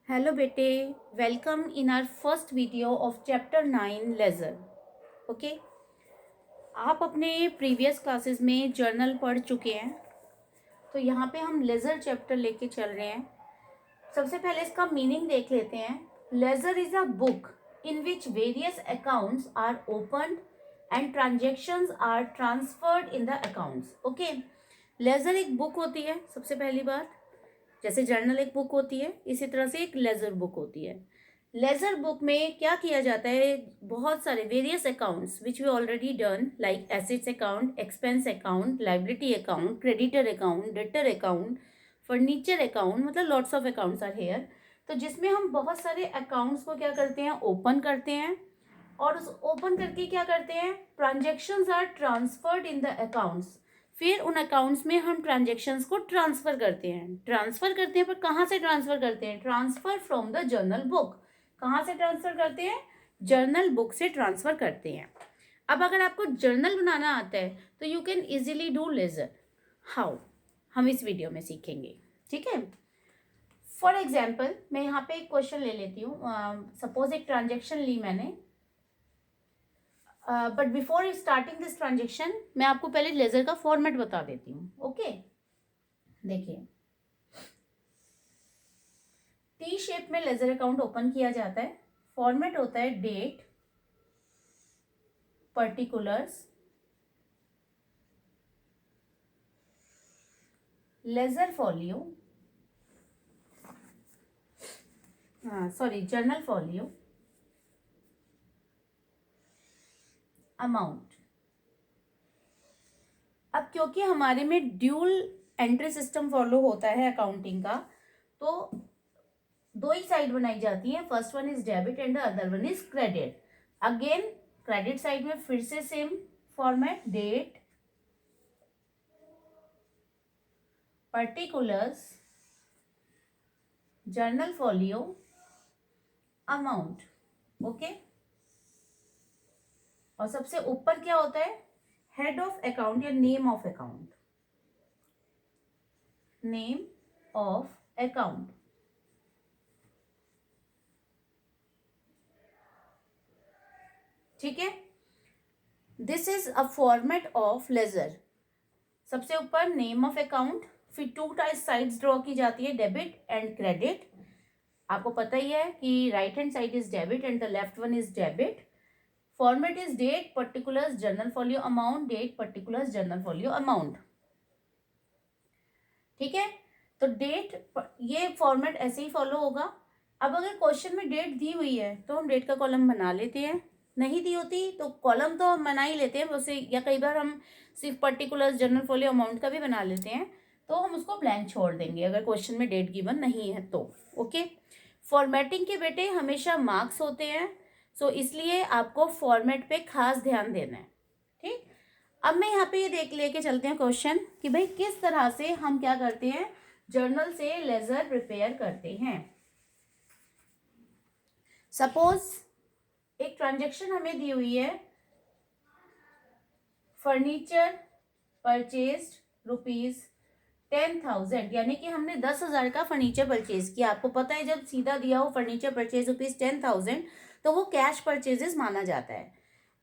Hello बेटे, welcome in our first video of chapter 9 ledger. Okay, आप अपने previous classes में जर्नल पढ़ चुके हैं, तो यहाँ पे हम लेजर चैप्टर लेके चल रहे हैं। सबसे पहले इसका मीनिंग देख लेते हैं। Ledger is a book in which various accounts are opened and transactions are transferred in the accounts. Okay, ledger एक बुक होती है। सबसे पहली बात, जैसे जर्नल एक बुक होती है, इसी तरह से एक लेजर बुक होती है। लेजर बुक में क्या किया जाता है, बहुत सारे various accounts which we already done, like assets account, expense account, liability account, creditor account, debtor account, furniture account, मतलब lots of accounts are here. तो जिसमें हम बहुत सारे अकाउंट्स को क्या करते हैं, ओपन करते हैं, और उस ओपन करके क्या करते हैं, transactions are transferred in the accounts. फिर उन अकाउंट्स में हम ट्रांजेक्शन्स को ट्रांसफर करते हैं, पर कहाँ से ट्रांसफर करते हैं, transfer from the journal book. कहाँ से ट्रांसफर करते हैं, जर्नल बुक से ट्रांसफर करते हैं। अब अगर आपको जर्नल बनाना आता है तो you can easily do ledger. How, हम इस वीडियो में सीखेंगे। ठीक है, फॉर एग्जाम्पल मैं यहाँ पे एक क्वेश्चन ले लेती हूँ। सपोज एक ट्रांजेक्शन ली मैंने, but before starting this transaction मैं आपको पहले लेजर का फॉर्मेट बता देती हूँ। ओके, देखिए, टी शेप में लेजर अकाउंट ओपन किया जाता है। फॉर्मेट होता है date, particulars, ledger folio, journal folio, amount. अब क्योंकि हमारे में ड्यूल एंट्री सिस्टम फॉलो होता है अकाउंटिंग का, तो दो ही साइड बनाई जाती है। First one is debit and the other one is credit. Again credit side में फिर से same format, date, particulars, journal folio, amount. Okay, और सबसे ऊपर क्या होता है, हेड ऑफ अकाउंट या name of account. Name of account, ठीक है। This is a format of ledger. सबसे ऊपर नेम ऑफ अकाउंट, फिर टू साइड्स ड्रॉ की जाती है, डेबिट एंड क्रेडिट। आपको पता ही है कि right hand side is debit and the left one is debit. Format is date, particulars, journal folio, amount, date, particulars, journal folio, amount. ठीक है, तो डेट, ये फॉर्मेट ऐसे ही फॉलो होगा। अब अगर क्वेश्चन में डेट दी हुई है तो हम डेट का कॉलम बना लेते हैं, नहीं दी होती तो कॉलम तो हम बना ही लेते हैं उसे, या कई बार हम सिर्फ पर्टिकुलर्स, जनरल फॉलियो, अमाउंट का भी बना लेते हैं, तो हम उसको ब्लैंक छोड़ देंगे अगर क्वेश्चन में डेट गिवन नहीं है तो। ओके, फॉर्मेटिंग के बेटे हमेशा मार्क्स होते हैं, सो इसलिए आपको फॉर्मेट पे खास ध्यान देना है। ठीक, अब मैं यहाँ पे ये देख लेके चलते हैं क्वेश्चन कि भाई किस तरह से हम क्या करते हैं, जर्नल से लेजर प्रिपेयर करते हैं। सपोज एक ट्रांजेक्शन हमें दी हुई है, फर्नीचर परचेज्ड ₹10,000, यानी कि हमने 10,000 का फर्नीचर परचेज किया। आपको पता है जब सीधा दिया हो फर्नीचर परचेज ₹10,000 तो वो कैश परचेजेस माना जाता है।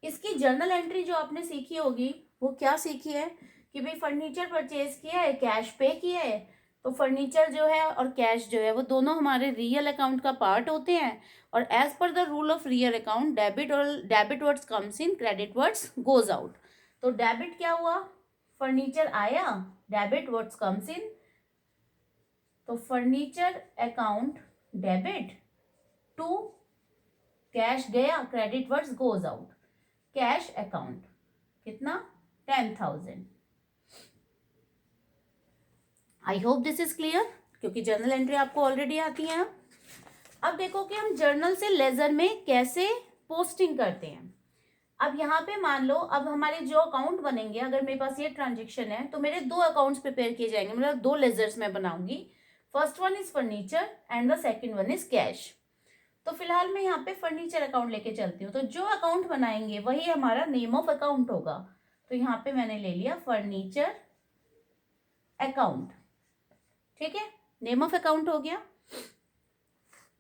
इसकी जर्नल एंट्री जो आपने सीखी होगी वो क्या सीखी है कि भाई फर्नीचर परचेज किया है, कैश पे किया है, तो फर्नीचर जो है और कैश जो है वो दोनों हमारे रियल अकाउंट का पार्ट होते हैं, और as per the rule of real account debit words comes in, credit words goes out. तो डेबिट क्या हुआ, फर्नीचर आया, डेबिट वर्ड्स कम्स इन, तो furniture account debit to cash गया, credit words goes out, cash account कितना, 10,000। I hope this is clear, क्योंकि journal entry आपको already आती है। अब देखो कि हम जर्नल से लेजर में कैसे पोस्टिंग करते हैं। अब यहाँ पे मान लो, अब हमारे जो अकाउंट बनेंगे, अगर मेरे पास ये ट्रांजेक्शन है तो मेरे दो अकाउंट्स प्रिपेयर किए जाएंगे, मतलब दो लेजर्स मैं बनाऊंगी। First one is furniture and the second one is cash. तो फिलहाल मैं यहाँ पे फर्नीचर अकाउंट लेके चलती हूँ, तो जो अकाउंट बनाएंगे वही हमारा नेम ऑफ अकाउंट होगा। तो यहाँ पे मैंने ले लिया फर्नीचर अकाउंट, ठीक है, नेम ऑफ अकाउंट हो गया।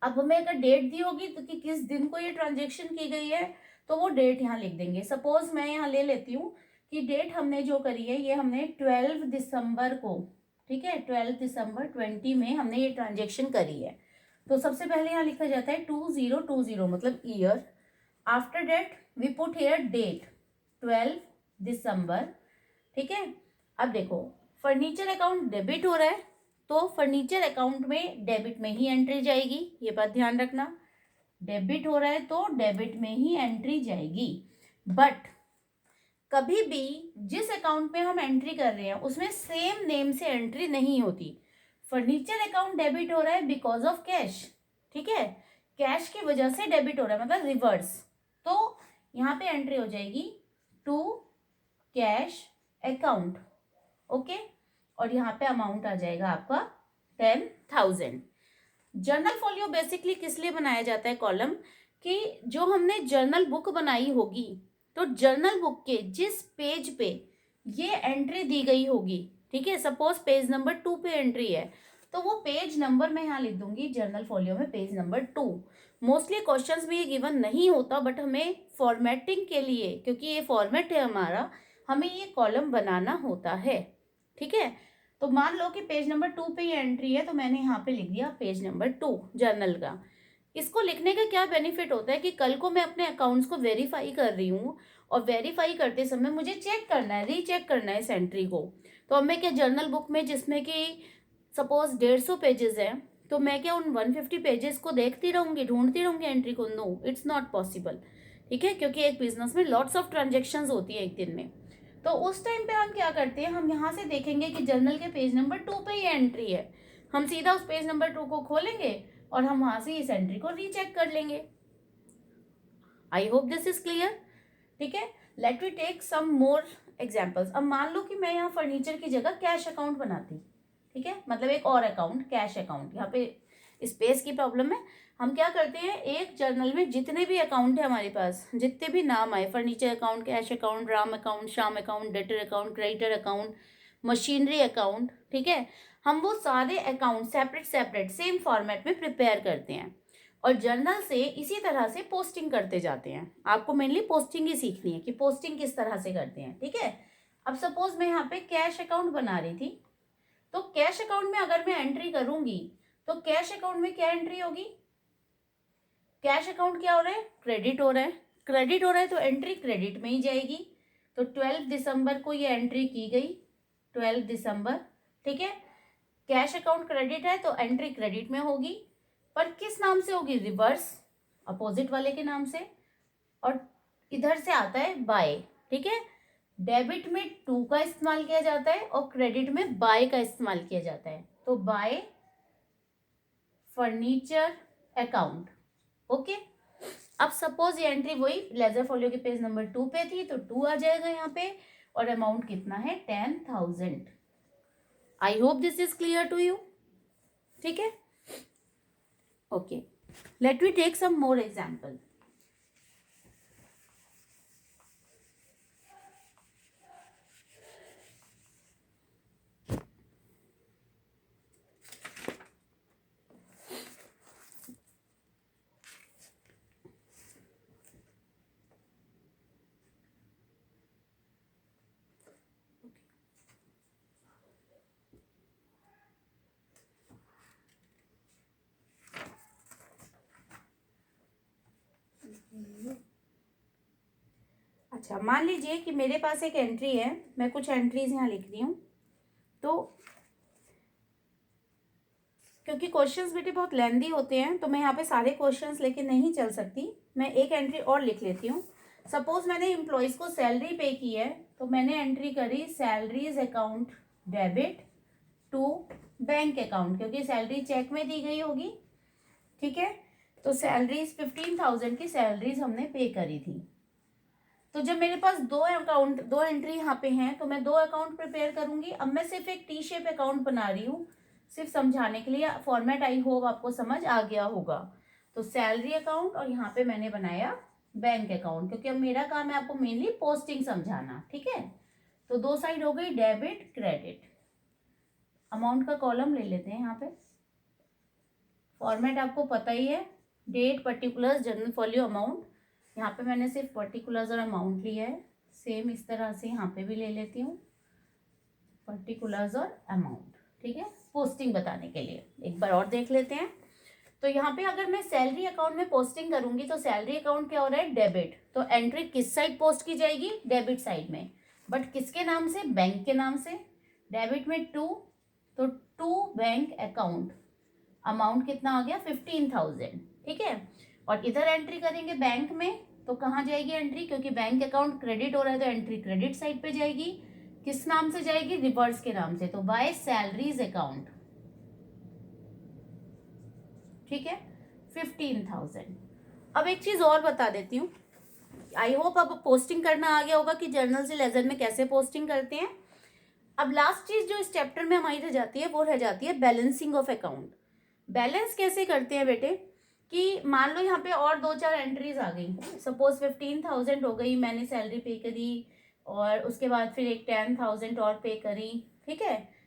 अब हमें अगर डेट दी होगी तो कि किस दिन को ये ट्रांजेक्शन की गई है, तो वो डेट यहाँ लिख देंगे। सपोज मैं यहाँ ले लेती हूँ कि डेट हमने जो करी है ये हमने 12 दिसंबर को, ठीक है, 12 दिसंबर 20 में हमने ये ट्रांजेक्शन करी है। तो सबसे पहले यहाँ लिखा जाता है 2020 मतलब year. After date we put here date 12 December, ठीक है। अब देखो फर्नीचर अकाउंट डेबिट हो रहा है, तो फर्नीचर अकाउंट में डेबिट में ही एंट्री जाएगी, ये बात ध्यान रखना। डेबिट हो रहा है तो डेबिट में ही एंट्री जाएगी। बट कभी भी जिस अकाउंट में हम एंट्री कर रहे हैं उसमें सेम नेम से एंट्री नहीं होती। फर्नीचर अकाउंट डेबिट हो रहा है बिकॉज ऑफ कैश, ठीक है, कैश की वजह से डेबिट हो रहा है, मतलब रिवर्स। तो यहाँ पे एंट्री हो जाएगी टू कैश अकाउंट, ओके। और यहाँ पे अमाउंट आ जाएगा आपका 10,000। जर्नल फोलियो बेसिकली किस लिए बनाया जाता है कॉलम, कि जो हमने जर्नल बुक बनाई होगी तो जर्नल बुक के जिस पेज पे ये एंट्री दी गई होगी, ठीक है, सपोज पेज नंबर 2 पे एंट्री है तो वो पेज नंबर मैं यहाँ लिख दूंगी जर्नल फोलियो में पेज नंबर 2। मोस्टली क्वेश्चंस में ये गिवन नहीं होता, बट हमें फॉर्मेटिंग के लिए, क्योंकि ये फॉर्मेट है हमारा, हमें ये कॉलम बनाना होता है, ठीक है। तो मान लो कि पेज नंबर 2 पे ये एंट्री है तो मैंने यहाँ पे लिख दिया पेज नंबर 2 जर्नल का। इसको लिखने का क्या बेनिफिट होता है कि कल को मैं अपने अकाउंट्स को वेरीफाई कर रही हूँ और वेरीफाई करते समय मुझे चेक करना है, रीचेक करना है इस एंट्री को। तो अब मैं क्या जर्नल बुक में जिसमें कि सपोज 150 पेजेस हैं, तो मैं क्या उन 150 पेजेस को देखती रहूंगी, ढूंढती रहूंगी एंट्री को? नो, इट्स नॉट पॉसिबल, ठीक है, क्योंकि एक बिजनेस में लॉट्स ऑफ ट्रांजेक्शन्स होती है एक दिन में। तो उस टाइम पे हम क्या करते हैं, हम यहाँ से देखेंगे कि जर्नल के पेज नंबर 2 पे ये एंट्री है, हम सीधा उस पेज नंबर 2 को खोलेंगे और हम वहां से इस एंट्री को रीचेक कर लेंगे। I hope this is clear, ठीक है। Let we take some more examples. अब मान लो कि मैं यहाँ फर्नीचर की जगह कैश अकाउंट बनाती, ठीक है, मतलब एक और अकाउंट कैश अकाउंट। यहाँ पे स्पेस की प्रॉब्लम है। हम क्या करते हैं, एक जर्नल में जितने भी अकाउंट है हमारे पास, जितने भी नाम आए, furniture account, cash account, Ram account, Shyam account, debtor account, creditor account, machinery account, ठीक है, हम वो सारे account separate separate same format में प्रिपेयर करते हैं और जर्नल से इसी तरह से पोस्टिंग करते जाते हैं। आपको मेनली पोस्टिंग ही सीखनी है कि पोस्टिंग किस तरह से करते हैं, ठीक है। अब सपोज मैं यहाँ पे कैश अकाउंट बना रही थी, तो कैश अकाउंट में अगर मैं एंट्री करूंगी तो कैश अकाउंट में क्या एंट्री होगी, कैश अकाउंट क्या हो रहा है, क्रेडिट हो रहा है, क्रेडिट हो रहा है तो एंट्री क्रेडिट में ही जाएगी। तो 12 दिसंबर को ये एंट्री की गई, 12 दिसंबर, ठीक है। कैश अकाउंट क्रेडिट है तो एंट्री क्रेडिट में होगी, पर किस नाम से होगी, रिवर्स, अपोजिट वाले के नाम से। और इधर से आता है बाय, ठीक है। डेबिट में 2 का इस्तेमाल किया जाता है और क्रेडिट में बाय का इस्तेमाल किया जाता है। तो बाय फर्नीचर अकाउंट, ओके। अब सपोज ये एंट्री वही लेजर फोलियो के पेज नंबर 2 पे थी तो 2 आ जाएगा यहाँ पे, और अमाउंट कितना है, 10,000। I hope this is clear to you, ठीक है, okay. Let we take some more example. अच्छा, मान लीजिए कि मेरे पास एक एंट्री है, मैं कुछ एंट्रीज यहाँ लिख रही हूँ, तो क्योंकि क्वेश्चंस बेटे बहुत लेंदी होते हैं तो मैं यहाँ पे सारे क्वेश्चंस लेके नहीं चल सकती, मैं एक एंट्री और लिख लेती हूँ। सपोज मैंने एम्प्लॉयज़ को सैलरी पे की है तो मैंने एंट्री करी salaries account debit to bank account, क्योंकि सैलरी चेक में दी गई होगी, ठीक है। तो सैलरीज 15,000 की सैलरीज हमने पे करी थी। तो जब मेरे पास दो एंट्री यहाँ पे हैं तो मैं 2 अकाउंट प्रिपेयर करूंगी। अब मैं सिर्फ एक टी शेप अकाउंट बना रही हूँ सिर्फ समझाने के लिए, फॉर्मेट आई होप आपको समझ आ गया होगा। तो सैलरी अकाउंट और यहाँ पे मैंने बनाया बैंक अकाउंट, क्योंकि अब मेरा काम है आपको मेनली पोस्टिंग समझाना, ठीक है। तो 2 साइड हो गई डेबिट क्रेडिट। अमाउंट का कॉलम ले लेते हैं यहाँ पे फॉर्मेट आपको पता ही है, date, particulars, general folio, amount. यहाँ पे मैंने सिर्फ पर्टिकुलर्स और अमाउंट लिया है, सेम इस तरह से यहाँ पे भी ले लेती हूँ, पर्टिकुलर्स और अमाउंट। ठीक है, पोस्टिंग बताने के लिए एक बार और देख लेते हैं। तो यहाँ पे अगर मैं सैलरी अकाउंट में पोस्टिंग करूंगी तो सैलरी अकाउंट क्या हो रहा है, डेबिट, तो एंट्री किस साइड पोस्ट की जाएगी, डेबिट साइड में, बट किसके नाम से, बैंक के नाम से। डेबिट में 2, तो 2 बैंक अकाउंट, अमाउंट कितना आ गया 15,000। ठीक है, और इधर एंट्री करेंगे बैंक में, तो कहाँ जाएगी एंट्री, क्योंकि बैंक अकाउंट क्रेडिट हो रहा है तो एंट्री क्रेडिट साइड पे जाएगी। किस नाम से जाएगी, रिवर्स के नाम से, तो बाय सैलरीज अकाउंट। ठीक है, 15,000। अब एक चीज और बता देती हूँ, आई होप अब पोस्टिंग करना आ गया होगा कि जर्नल से लेजर में कैसे पोस्टिंग करते हैं। अब लास्ट चीज जो इस चैप्टर में हमारी रह जाती है वो रह जाती है बैलेंसिंग ऑफ अकाउंट। बैलेंस कैसे करते हैं बेटे, कि मान लो यहाँ पे और 2-4 एंट्रीज आ गई, सपोज 15,000 हो गई, मैंने सैलरी पे करी और उसके बाद फिर एक 10,000 और पे करी। ठीक है,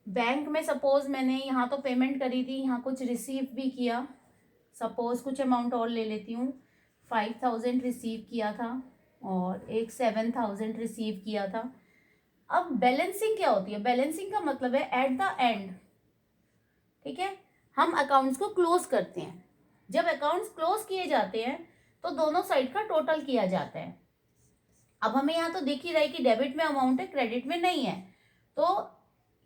बैंक में सपोज मैंने यहाँ तो पेमेंट करी थी, यहाँ कुछ रिसीव भी किया, सपोज कुछ अमाउंट और ले लेती हूँ, 5,000 रिसीव किया था और एक 7,000 रिसीव किया था। अब बैलेंसिंग क्या होती है, बैलेंसिंग का मतलब है एट द एंड। ठीक है, हम अकाउंट्स को क्लोज करते हैं, जब अकाउंट्स क्लोज किए जाते हैं तो दोनों साइड का टोटल किया जाता है। अब हमें यहाँ तो दिख ही रहा है कि डेबिट में अमाउंट है, क्रेडिट में नहीं है, तो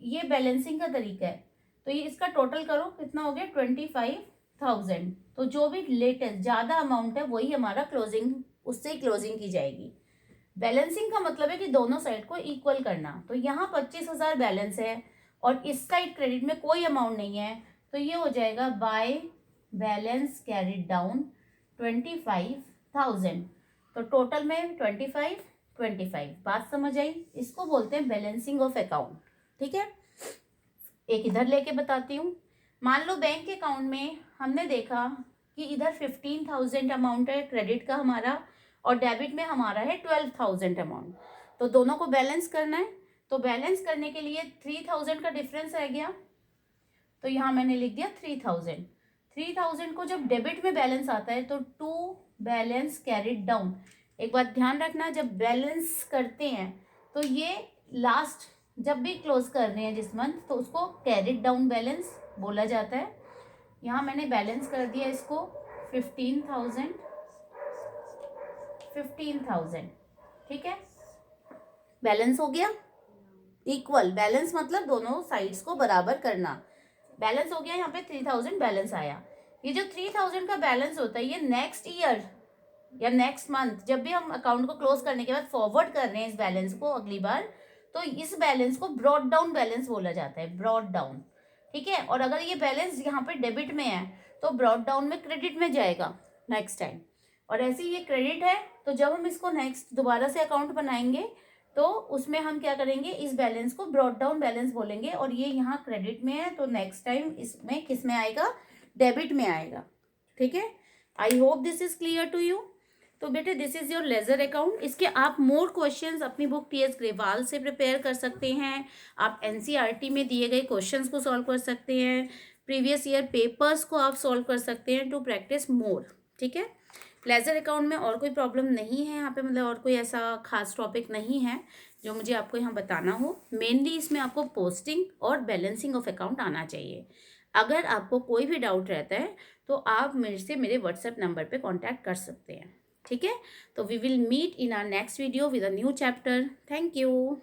ये बैलेंसिंग का तरीका है। तो ये इसका टोटल करो, कितना हो गया 25,000। तो जो भी लेटेस्ट ज़्यादा अमाउंट है वही हमारा क्लोजिंग, उससे ही क्लोजिंग की जाएगी। बैलेंसिंग का मतलब है कि दोनों साइड को इक्वल करना। तो यहाँ 25,000 बैलेंस है और इस साइड क्रेडिट में कोई अमाउंट नहीं है, तो ये हो जाएगा बाय बैलेंस कैरिड डाउन 25,000। तो टोटल में 25, बात समझ आई, इसको बोलते हैं बैलेंसिंग ऑफ अकाउंट। ठीक है, एक इधर लेके बताती हूँ। मान लो बैंक अकाउंट में हमने देखा कि इधर 15,000 अमाउंट है क्रेडिट का हमारा और डेबिट में हमारा है 12,000 अमाउंट, तो दोनों को बैलेंस करना है। तो बैलेंस करने के लिए 3,000 का डिफरेंस रह गया, तो यहाँ मैंने लिख दिया 3,000। 3,000 को जब डेबिट में बैलेंस आता है तो 2 बैलेंस कैरिड डाउन। एक बात ध्यान रखना, जब बैलेंस करते हैं तो ये लास्ट जब भी क्लोज कर रहे हैं जिस मंथ, तो उसको कैरिड डाउन बैलेंस बोला जाता है। यहाँ मैंने बैलेंस कर दिया इसको 15,000। ठीक है, बैलेंस हो गया इक्वल, बैलेंस मतलब दोनों साइड्स को बराबर करना। बैलेंस हो गया, यहाँ पे 3,000 बैलेंस आया। ये जो 3,000 का बैलेंस होता है ये नेक्स्ट ईयर या नेक्स्ट मंथ जब भी हम अकाउंट को क्लोज करने के बाद फॉरवर्ड कर रहे हैं इस बैलेंस को अगली बार, तो इस बैलेंस को ब्रॉट डाउन बैलेंस बोला जाता है, ब्रॉट डाउन। ठीक है, और अगर ये बैलेंस यहाँ पे डेबिट में है तो ब्रॉट डाउन में क्रेडिट में जाएगा नेक्स्ट टाइम, और ऐसे ही ये क्रेडिट है तो जब हम इसको नेक्स्ट दोबारा से अकाउंट बनाएंगे तो उसमें हम क्या करेंगे, इस बैलेंस को ब्रॉट डाउन बैलेंस बोलेंगे, और ये यहाँ क्रेडिट में है तो नेक्स्ट टाइम इसमें किस में आएगा, डेबिट में आएगा। ठीक है, I hope this is clear to you. तो बेटे this is your ledger account. इसके आप मोर क्वेश्चंस अपनी बुक टीएस ग्रेवाल से प्रिपेयर कर सकते हैं, आप एनसीईआरटी में दिए गए क्वेश्चंस को सॉल्व कर सकते हैं, प्रीवियस ईयर पेपर्स को आप सॉल्व कर सकते हैं टू प्रैक्टिस मोर। ठीक है, लेजर अकाउंट में और कोई प्रॉब्लम नहीं है यहाँ पे, मतलब और कोई ऐसा खास टॉपिक नहीं है जो मुझे आपको यहाँ बताना हो। मेनली इसमें आपको पोस्टिंग और बैलेंसिंग ऑफ अकाउंट आना चाहिए। अगर आपको कोई भी डाउट रहता है तो आप मेरे से मेरे व्हाट्सएप नंबर पे कांटेक्ट कर सकते हैं। ठीक है, तो we will meet in our next video with a new chapter. Thank you.